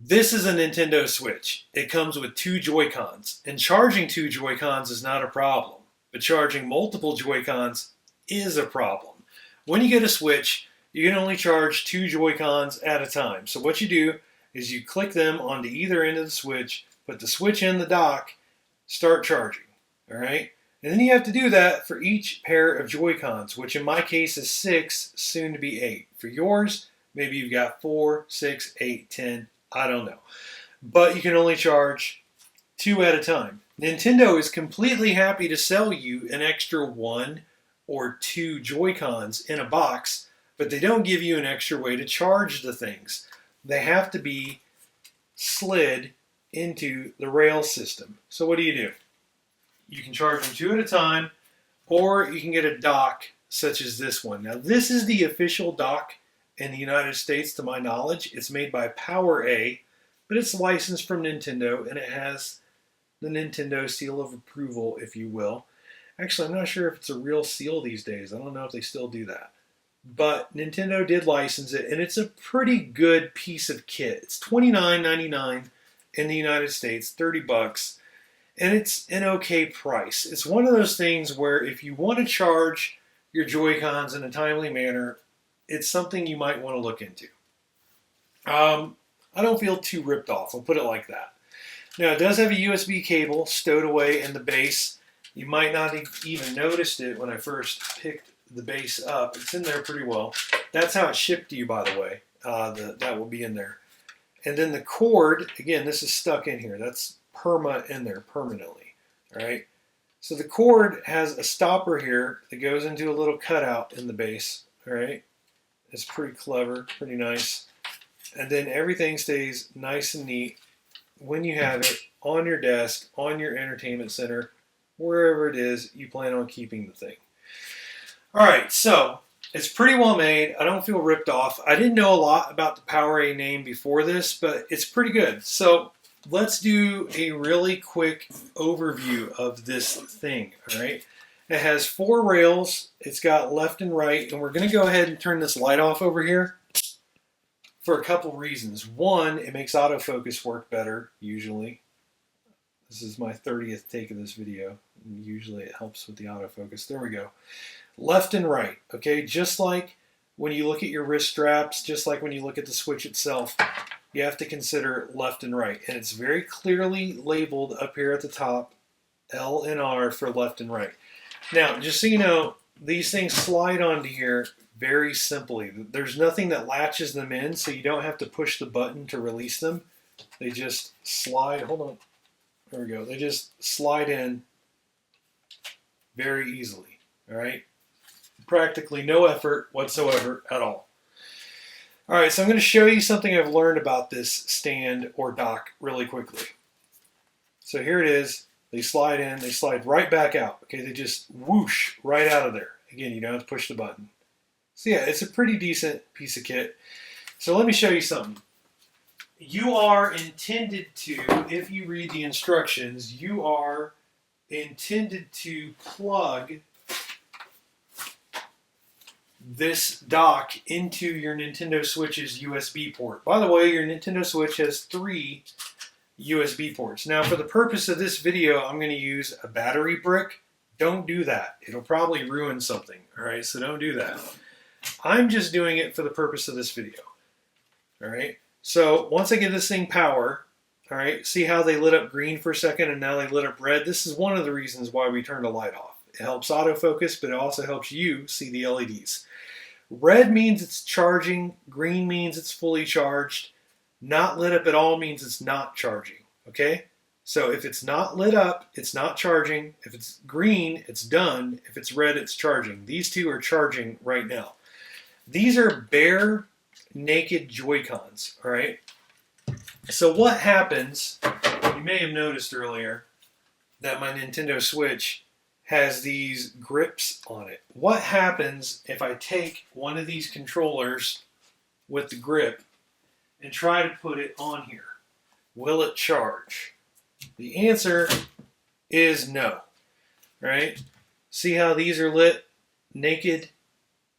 This is a Nintendo Switch. It comes with two Joy-Cons, and charging two Joy-Cons is not a problem, but charging multiple Joy-Cons is a problem. When you get a Switch, you can only charge two Joy-Cons at a time. So what you do is you click them onto either end of the Switch, put the Switch in the dock, start charging, all right? And then you have to do that for each pair of Joy-Cons, which in my case is 6, soon to be 8. For yours, maybe you've got 4, 6, 8, 10, I don't know. But you can only charge two at a time. Nintendo is completely happy to sell you an extra one or two Joy-Cons in a box, but they don't give you an extra way to charge the things. They have to be slid into the rail system. So what do? You can charge them two at a time, or you can get a dock such as this one. Now this is the official dock in the United States, to my knowledge. It's made by PowerA, but it's licensed from Nintendo, and it has the Nintendo seal of approval, if you will. Actually, I'm not sure if it's a real seal these days. I don't know if they still do that. But Nintendo did license it, and it's a pretty good piece of kit. It's $29.99 in the United States, 30 bucks, and it's an okay price. It's one of those things where if you want to charge your Joy-Cons in a timely manner, it's something you might want to look into. I don't feel too ripped off, I'll put it like that. Now, it does have a USB cable stowed away in the base. You might not have even noticed it when I first picked the base up. It's in there pretty well. That's how it's shipped to you, by the way. That will be in there. And then the cord, again, this is stuck in here. That's in there permanently. All right. So the cord has a stopper here that goes into a little cutout in the base. All right. It's pretty clever, pretty nice. And then everything stays nice and neat when you have it on your desk, on your entertainment center, wherever it is you plan on keeping the thing. All right, so it's pretty well made. I don't feel ripped off. I didn't know a lot about the PowerA name before this, but it's pretty good. So let's do a really quick overview of this thing, all right? It has 4 rails. It's got left and right, and we're going to go ahead and turn this light off over here for a couple reasons. One, it makes autofocus work better, usually. This is my 30th take of this video. Usually it helps with the autofocus. There we go. Left and right, okay? Just like when you look at your wrist straps, just like when you look at the Switch itself, you have to consider left and right. And it's very clearly labeled up here at the top, L and R for left and right. Now, just so you know, these things slide onto here very simply. There's nothing that latches them in, so you don't have to push the button to release them. They just slide. Hold on. There we go. They just slide in very easily. All right? Practically no effort whatsoever at all. All right, so I'm going to show you something I've learned about this stand or dock really quickly. So here it is. They slide in, they slide right back out. Okay, they just whoosh right out of there. Again, you don't have to push the button. So yeah, it's a pretty decent piece of kit. So let me show you something. You are intended to, if you read the instructions, you are intended to plug this dock into your Nintendo Switch's USB port. By the way, your Nintendo Switch has 3 USB ports. Now, for the purpose of this video, I'm going to use a battery brick. Don't do that. It'll probably ruin something. All right, so don't do that. I'm just doing it for the purpose of this video. All right, so once I give this thing power, all right, see how they lit up green for a second and now they lit up red? This is one of the reasons why we turned the light off. It helps autofocus, but it also helps you see the LEDs. Red means it's charging. Green means it's fully charged. Not lit up at all means it's not charging, okay? So if it's not lit up, it's not charging. If it's green, it's done. If it's red, it's charging. These two are charging right now. These are bare, naked Joy-Cons, all right? So what happens, you may have noticed earlier that my Nintendo Switch has these grips on it. What happens if I take one of these controllers with the grip and try to put it on here? Will it charge? The answer is no, right? See how these are lit? Naked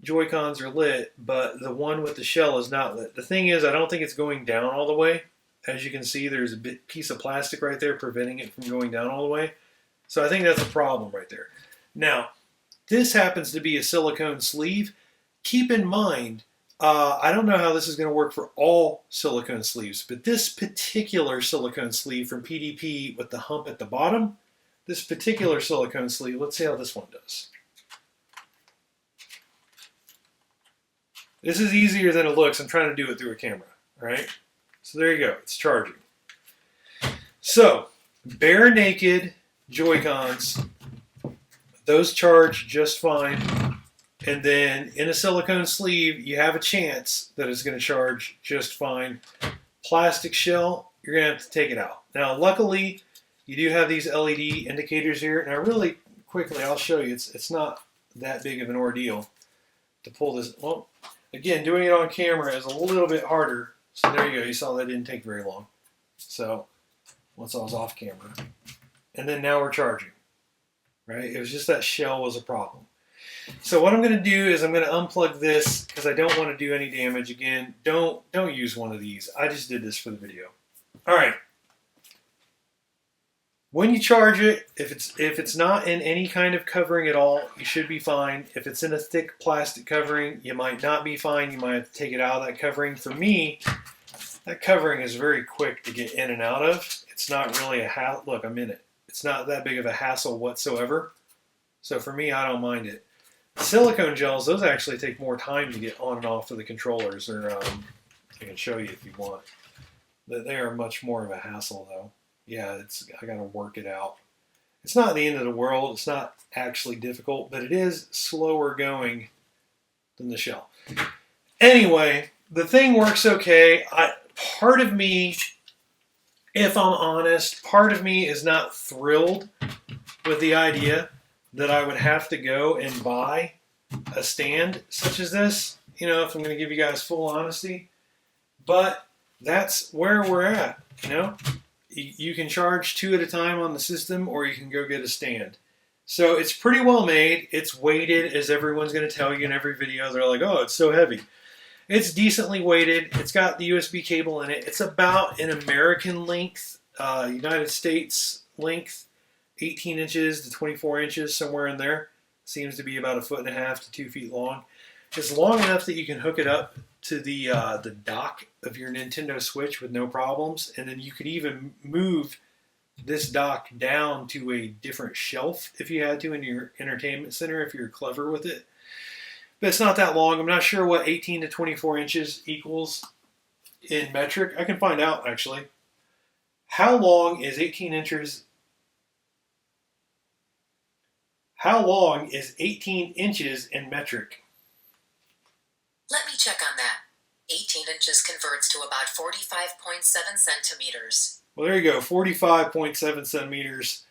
Joy-Cons are lit, but the one with the shell is not lit. The thing is, I don't think it's going down all the way. As you can see, there's a piece of plastic right there preventing it from going down all the way. So I think that's a problem right there. Now, this happens to be a silicone sleeve. Keep in mind, I don't know how this is going to work for all silicone sleeves, but this particular silicone sleeve from PDP with the hump at the bottom, this particular silicone sleeve, let's see how this one does. This is easier than it looks. I'm trying to do it through a camera, right? So there you go. It's charging. So, bare naked Joy-Cons, those charge just fine. And then in a silicone sleeve, you have a chance that it's going to charge just fine. Plastic shell, you're going to have to take it out. Now, luckily, you do have these LED indicators here. Now, really quickly, I'll show you. It's not that big of an ordeal to pull this. Well, again, doing it on camera is a little bit harder. So there you go. You saw that didn't take very long. So once I was off camera. And then now we're charging. Right? It was just that shell was a problem. So what I'm going to do is I'm going to unplug this because I don't want to do any damage. Again, don't use one of these. I just did this for the video. All right. When you charge it, if it's not in any kind of covering at all, you should be fine. If it's in a thick plastic covering, you might not be fine. You might have to take it out of that covering. For me, that covering is very quick to get in and out of. It's not really a hassle. Look, I'm in it. It's not that big of a hassle whatsoever. So for me, I don't mind it. Silicone gels, those actually take more time to get on and off of the controllers. Or I can show you if you want. They are much more of a hassle, though. Yeah, I got to work it out. It's not the end of the world. It's not actually difficult, but it is slower going than the shell. Anyway, the thing works okay. Part of me, if I'm honest, part of me is not thrilled with the idea that I would have to go and buy a stand such as this, you know, if I'm going to give you guys full honesty. But that's where we're at, you know. You can charge 2 at a time on the system, or you can go get a stand. So it's pretty well made. It's weighted, as everyone's going to tell you in every video. They're like, oh, it's so heavy. It's decently weighted. It's got the USB cable in it. It's about an American length, United States length, 18 inches to 24 inches, somewhere in there. Seems to be about 1.5 feet to 2 feet long. It's long enough that you can hook it up to the dock of your Nintendo Switch with no problems, and then you could even move this dock down to a different shelf if you had to in your entertainment center if you're clever with it. But it's not that long. I'm not sure what 18 to 24 inches equals in metric. I can find out, actually. How long is 18 inches? How long is 18 inches in metric? Let me check on that. 18 inches converts to about 45.7 centimeters. Well, there you go, 45.7 centimeters.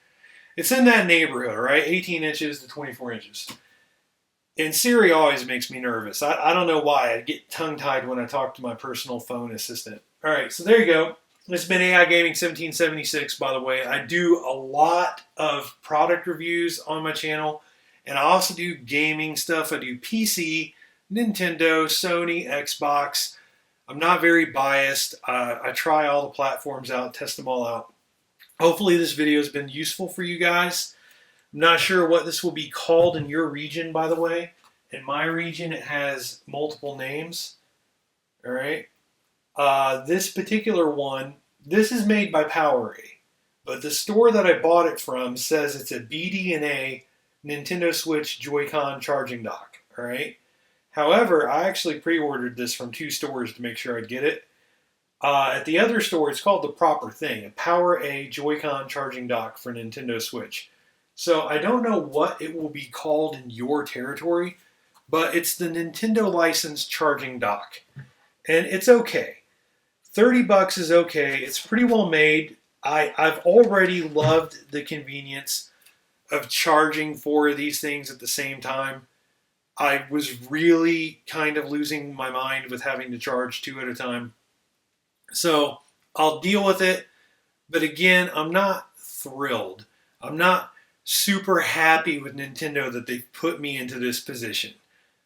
It's in that neighborhood, right? 18 inches to 24 inches. And Siri always makes me nervous. I don't know why. I get tongue-tied when I talk to my personal phone assistant. All right, so there you go. This has been AI Gaming 1776, by the way. I do a lot of product reviews on my channel, and I also do gaming stuff. I do PC, Nintendo, Sony, Xbox. I'm not very biased. I try all the platforms out, test them all out. Hopefully this video has been useful for you guys. I'm not sure what this will be called in your region, by the way. In my region, it has multiple names. All right. This particular one, this is made by PowerA, but the store that I bought it from says it's a BD&A Nintendo Switch Joy-Con charging dock. All right. However, I actually pre-ordered this from 2 stores to make sure I'd get it. At the other store, it's called The Proper Thing, a PowerA Joy-Con charging dock for Nintendo Switch. So I don't know what it will be called in your territory, but it's the Nintendo licensed charging dock. And it's okay. $30 is okay. It's pretty well made. I've already loved the convenience of charging 4 of these things at the same time. I was really kind of losing my mind with having to charge 2 at a time. So I'll deal with it. But again, I'm not thrilled. I'm not super happy with Nintendo that they've put me into this position.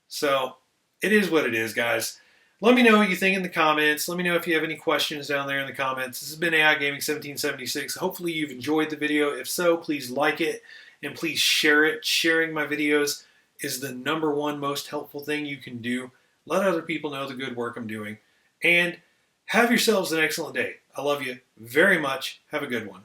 So it is what it is, guys. Let me know what you think in the comments. Let me know if you have any questions down there in the comments. This has been AI Gaming 1776. Hopefully you've enjoyed the video. If so, please like it and please share it. Sharing my videos is the #1 most helpful thing you can do. Let other people know the good work I'm doing. And have yourselves an excellent day. I love you very much. Have a good one.